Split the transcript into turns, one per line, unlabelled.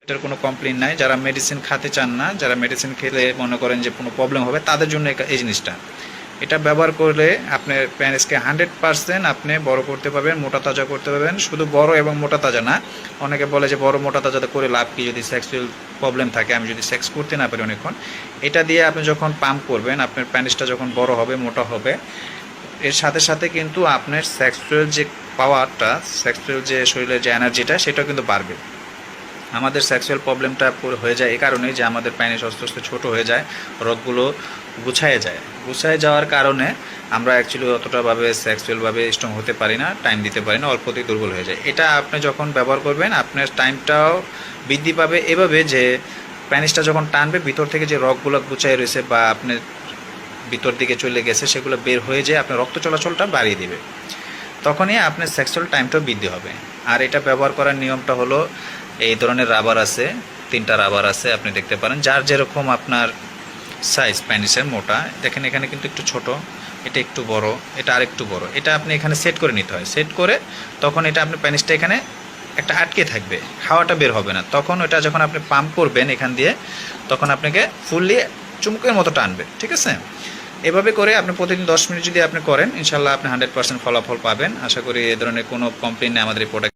এটার কোনো কমপ্লেইন নাই। যারা মেডিসিন খেতে চান না, যারা মেডিসিন খেলে মনে করেন যে কোনো প্রবলেম হবে, তাদের জন্য এই জিনিসটা। এটা ব্যবহার করলে আপনার প্যানিসকে 100% আপনি বড় করতে পারবেন, মোটা তাজা করতে পারবেন। শুধু বড় এবং মোটা তাজা না, অনেকে বলে যে বড় মোটা তাজা করে লাভ কি, যদি সেক্সুয়াল প্রবলেম থাকে, আমি যদি সেক্স করতে না পারি অনেকক্ষণ, এটা দিয়ে আপনি যখন পাম্প করবেন, আপনার প্যানিসটা যখন বড় হবে, মোটা হবে, এর সাথে সাথে কিন্তু আপনার সেক্সুয়াল যে পাওয়ারটা, সেক্সুয়াল যে শরীরের যে এনার্জিটা, সেটাও কিন্তু বাড়বে। আমাদের সেক্সুয়াল প্রবলেমটা হয়ে যায় এই কারণেই যে আমাদের প্যানিস আস্তে আস্তে ছোটো হয়ে যায়, রগগুলো গুছায় যাওয়ার কারণে আমরা অ্যাকচুয়ালি অতটাভাবে সেক্সুয়ালভাবে স্ট্রং হতে পারি না, টাইম দিতে পারি না, অল্পতেই দুর্বল হয়ে যায়। এটা আপনি যখন ব্যবহার করবেন, আপনার টাইমটাও বৃদ্ধি পাবে এভাবে যে প্যানিসটা যখন টানবে, ভিতর থেকে যে রগগুলো গুছায় রয়েছে বা আপনার ভিতর দিকে চলে গেছে, সেগুলো বের হয়ে যেয়ে আপনার রক্ত চলাচলটা বাড়িয়ে দেবে। তখনই আপনার সেক্সুয়াল টাইমটাও বৃদ্ধি হবে। আর এটা ব্যবহার করার নিয়মটা হলো, এই ধরনের রাবার আছে, 3টা রাবার আছে, আপনি দেখতে পারেন যার যেরকম আপনার সাইজ প্যানিসের মোটা। দেখেন এখানে কিন্তু একটু ছোট, এটা একটু বড়, এটা আরেকটু বড়। এটা আপনি এখানে সেট করে নিতে হয়। সেট করে তখন এটা আপনি প্যানিসটা এখানে একটা আটকে থাকবে, হাওয়াটা বের হবে না। তখন ওটা যখন আপনি পাম্প করবেন এখান দিয়ে, তখন আপনাকে ফুললি চুমুকের মতো টানবে, ঠিক আছে? এভাবে করে আপনি প্রতিদিন 10 মিনিট যদি আপনি করেন, ইনশাল্লাহ আপনি 100% ফলাফল পাবেন। আশা করি এ ধরনের কোনো কমপ্লেন নেই আমাদের এই প্রোডাক্ট।